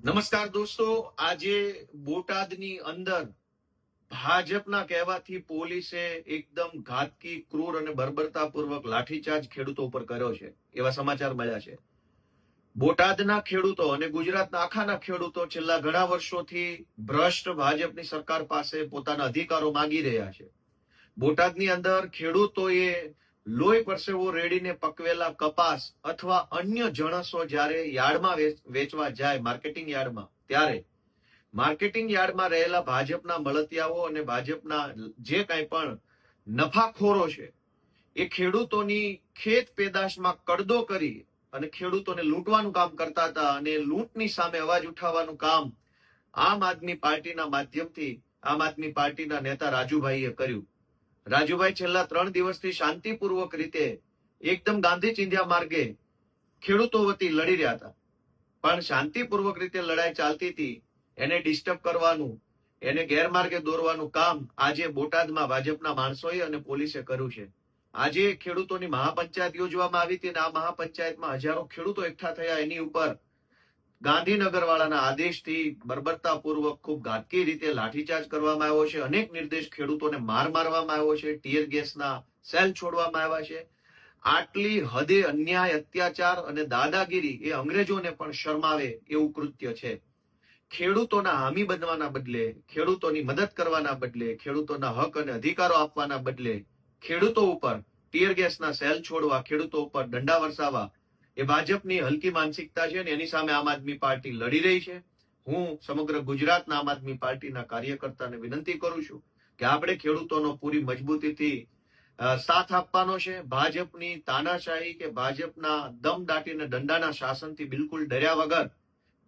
નમસ્કાર દોસ્તો, આજે બોટાદની અંદર ભાજપના કહેવાથી પોલીસે એકદમ ઘાતકી, ક્રૂર અને બર્બરતાપૂર્વક લાઠીચાર્જ ખેડૂતો ઉપર કર્યો છે, એવા સમાચાર મળ્યા છે. બોટાદના ખેડૂતો અને ગુજરાતના આખાના ખેડૂતો છેલ્લા ઘણા વર્ષોથી ભ્રષ્ટ ભાજપની સરકાર પાસે પોતાના અધિકારો માંગી રહ્યા છે. બોટાદની અંદર ખેડૂતોએ લોહી પરસેવો રેડીને પકવેલા કપાસ અથવા અન્ય જણસો જ્યારે યાર્ડમાં વેચવા જાય, માર્કેટિંગ યાર્ડમાં, ત્યારે માર્કેટિંગ યાર્ડમાં રહેલા ભાજપના મળતિયાઓ અને ભાજપના જે કંઈ પણ નફાખોરો છે એ ખેડૂતોની ખેત પેદાશમાં કડદો કરી અને ખેડૂતોને લૂંટવાનું કામ કરતા હતા. અને લૂંટની સામે અવાજ ઉઠાવવાનું કામ આમ આદમી પાર્ટીના માધ્યમથી આમ આદમી પાર્ટીના નેતા રાજુભાઈએ કર્યું. રાજુભાઈ છેલ્લા 3 દિવસથી શાંતિપૂર્વક રીતે એકદમ ગાંધી ચિંધ્યા માર્ગે ખેડૂતો વતી લડી રહ્યા હતા, પણ શાંતિપૂર્વક રીતે લડાઈ ચાલતી હતી એને ડિસ્ટર્બ કરવાનું, એને ગેરમાર્ગે દોરવાનું કામ આજે બોટાદમાં ભાજપના માણસોએ અને પોલીસે કર્યું છે. આજે ખેડૂતોની મહાપંચાયત યોજવામાં આવી હતી અને આ મહાપંચાયતમાં હજારો ખેડૂતો એકઠા થયા. એની ઉપર ગાંધીનગર વાળાના આદેશથી બર્બરતાપૂર્વક ખૂબ ઘાતકી રીતે લાઠીચાર્જ કરવામાં આવ્યો છે. અનેક નિર્દેશ ખેડૂતોને મારવામાં આવ્યો છે, ટીયર ગેસના સેલ છોડવામાં આવ્યા છે. આટલી હદે અન્યાય, અત્યાચાર અને દાદાગીરી એ અંગ્રેજોને પણ શરમાવે એવું કૃત્ય છે. ખેડૂતોના હામી બનવાના બદલે, ખેડૂતોની મદદ કરવાના બદલે, ખેડૂતોના હક અને અધિકારો આપવાના બદલે ખેડૂતો ઉપર ટીયર ગેસના સેલ છોડવા, ખેડૂતો ઉપર દંડા વરસાવવા એ ભાજપની હલકી માનસિકતા છે અને એની સામે આમ આદમી પાર્ટી લડી રહી છે. હું સમગ્ર ગુજરાતના આમ આદમી પાર્ટીના કાર્યકર્તાને વિનંતી કરું છું કે આપણે ખેડૂતોનો પૂરી મજબૂતીથી સાથ આપવાનો છે. ભાજપની તાનાશાહી કે ભાજપના દમ દાટીને દંડાના શાસનથી બિલકુલ ડર્યા વગર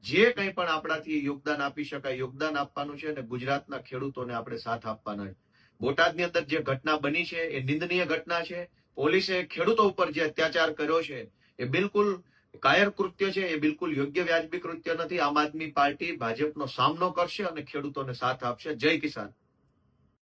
જે કંઈ પણ આપણાથી યોગદાન આપી શકાય યોગદાન આપવાનું છે અને ગુજરાતના ખેડૂતોને આપણે સાથ આપવાના છે. બોટાદની અંદર જે ઘટના બની છે એ નિંદનીય ઘટના છે. પોલીસે ખેડૂતો ઉપર જે અત્યાચાર કર્યો છે એ બિલકુલ કાયર કૃત્ય છે, એ બિલકુલ યોગ્ય વ્યાજબી કૃત્ય નથી. આમ આદમી પાર્ટી ભાજપનો સામનો કરશે અને ખેડૂતોને સાથ આપશે. જય કિસાન.